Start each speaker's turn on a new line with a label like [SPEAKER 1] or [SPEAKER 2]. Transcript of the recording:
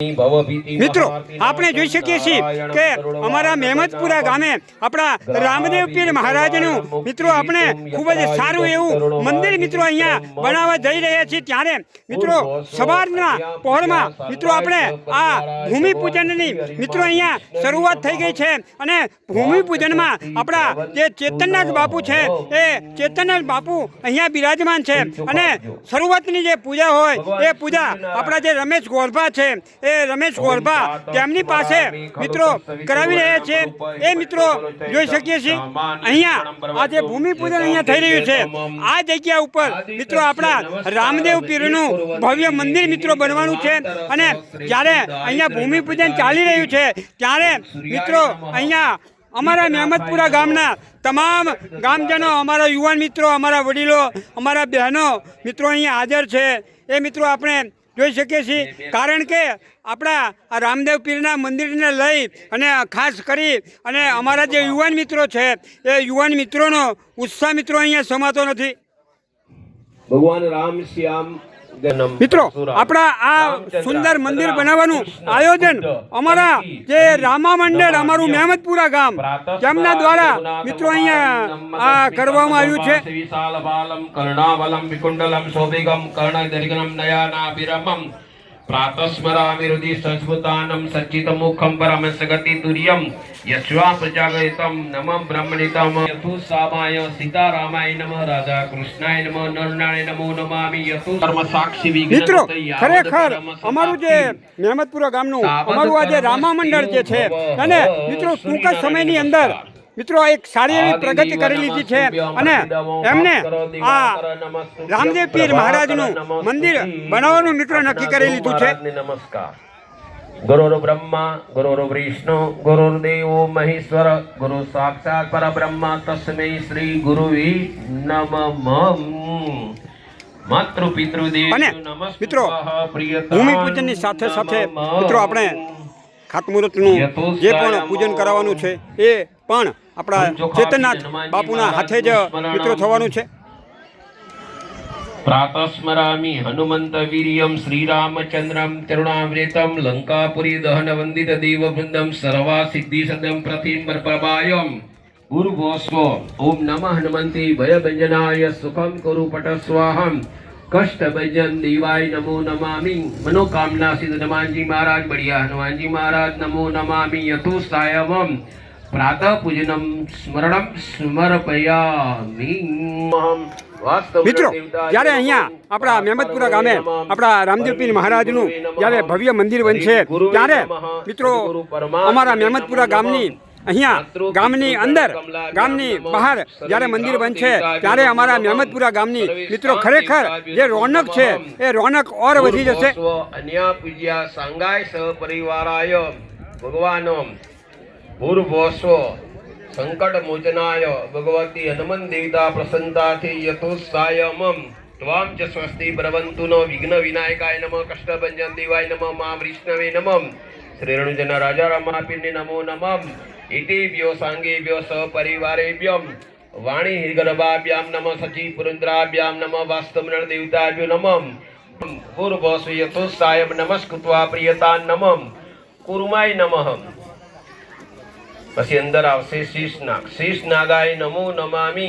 [SPEAKER 1] મિત્રો આપણે જોઈ શકીએ છીએ કે અમારા મહેમદપુરા ગામે આપણા રામદેવ પીર મહારાજનું મિત્રો આપણે ખૂબ જ સારું એવું મંદિર મિત્રો અહીંયા બનાવવા જઈ રહ્યા છીએ। ત્યારે મિત્રો સવારના પહોરમાં મિત્રો આપણે આ ભૂમિપૂજનની મિત્રો અહીંયા શરૂઆત થઈ ગઈ છે અને ભૂમિપૂજનમાં આપણા જે ચેતનનાથ બાપુ છે એ ચેતનનાથ બાપુ અહીંયા બિરાજમાન છે અને શરૂઆતની જે પૂજા હોય એ પૂજા આપણા જે રમેશ ગોરભા છે એ રમેશ ગોરભા તેમની પાસે મિત્રો કરાવી રહ્યા છે। એ મિત્રો જોઈ શકીએ છીએ અહીંયા આ જે ભૂમિપૂજન અહીંયા થઈ રહ્યું છે આ જગ્યા ઉપર મિત્રો આપણા રામદેવ પીરનું ભવ્ય મંદિર મિત્રો બનવાનું છે અને જ્યારે અહીંયા ભૂમિપૂજન ચાલી રહ્યું છે ત્યારે મિત્રો અહીંયા અમારા મહેમદપુરા ગામના તમામ ગામજનો અમારા યુવાન મિત્રો અમારા વડીલો અમારા બહેનો મિત્રો અહીંયા હાજર છે। એ મિત્રો આપણે જોઈ શકીએ છીએ કારણ કે આપણા આ રામદેવ પીરના મંદિરને લઈ અને ખાસ કરી અને અમારા જે યુવાન મિત્રો છે એ યુવાન મિત્રોનો ઉત્સાહ મિત્રો અહીંયા સમાતો નથી।
[SPEAKER 2] ભગવાન રામ શ્યામ
[SPEAKER 1] મિત્રો આપણા આ સુંદર મંદિર બનાવવાનું આયોજન અમારા જે રામા મંડળ અમારું મહેમદપુરા ગામ તેમના દ્વારા મિત્રો અહીંયા આ કરવામાં આવ્યું છે।
[SPEAKER 2] प्रातस्मरामि हृदि संस्मृतानं सच्चितमुखं परमसगति तुर्यं यस्वा प्रजागरितं नमः ब्रह्मणितं यथु सामाय सीतारामाय नमः राधा कृष्णाय नमः नरनारायण नमो नमामि यथु कर्म साक्षी
[SPEAKER 1] મિત્રો ખરેખર અમારું જે મહેમદપુરા ગામનું અમારું આ જે રામા મંડળ જે છે અને મિત્રો ટૂંક જ સમયની અંદર મિત્રો એક સારી એવી પ્રગતિ કરી લીધી છે અને એમને આ રામદેવ પીર મહારાજનું મંદિર બનાવવાનું મિત્રો નક્કી કરી લીધું છે।
[SPEAKER 2] નમસ્કાર। ગુરુર બ્રહ્મા ગુરુર વિષ્ણુ ગુરુર્દેવો મહેશ્વર ગુરુ સાક્ષાત પરબ્રહ્મ તસ્मै શ્રી ગુરુવે નમઃ। માતૃ પિતૃ દેવ
[SPEAKER 1] અને મિત્રો ભૂમિપૂજનની સાથે સાથે મિત્રો આપણે ખાતમુહૂર્તનું જે પણ પૂજન કરાવવાનું છે એ પણ આપણા ચેતનનાથ બાપુના હાથે જ મિત્રો થવાનું છે।
[SPEAKER 2] प्रातस्मरामि हनुमंत वीर्यं श्रीरामचंद्रं तरुणामृतं लंकापुरी दहन वंदित देववृंदं सर्वा सिद्धि सदं प्रतिमप्रभायं पूर्वोस्व ओम नमः हनुमन्ते भयभंजनाय सुखं कुरु पट स्वाहं कष्ट भंजन देवाय नमो नमामि मनोकामना सिद्ध हनुमान जी महाराज बढ़िया हनुमान जी महाराज नमो नमामि यथो सायवम प्रातः पूजनम स्मरणम समर्पयामि।
[SPEAKER 1] મિત્રો જ્યારે અહીંયા આપણા મહેમદપુરા ગામે આપણા રામદેવ પીર મહારાજનું જ્યારે ભવ્ય મંદિર બનશે ત્યારે મિત્રો અમારા મહેમદપુરા ગામની અહીંયા ગામની અંદર ગામની બહાર જ્યારે મંદિર બનશે ત્યારે અમારા મહેમદપુરા ગામની મિત્રો ખરેખર જે રોનક છે એ રોનક ઓર વધી જશે।
[SPEAKER 2] અન્ય પૂજ્યા સંગાય સહપરિવારાય ભગવાન પૂર્વોસ્વ संकट मोचनाय भगवती हनुमन देवता प्रसन्नताथे यथोत्सायमं त्वां च स्वस्ति प्रवन्तु नो विघ्न विनायकाय नमः कष्ट भंजन देवाय नमः मा विष्णवे नमः श्री रणुजन राजा रमापीर्णे नमो नमः इतिभ्यो सांगेभ्यो सपरिवारेभ्यं वाणी हिरगर्भाभ्यां नमः सची पुरन्द्राभ्यां नमः वास्तवमरण देवताभ्यो नमः पूर्वसु यथोत्सायं नमस्कृत्वा प्रियतां नमः कुर्माय नमः। પછી અંદર આવશે શીશ નાગ શીશ નાગાય નમો નમામિ।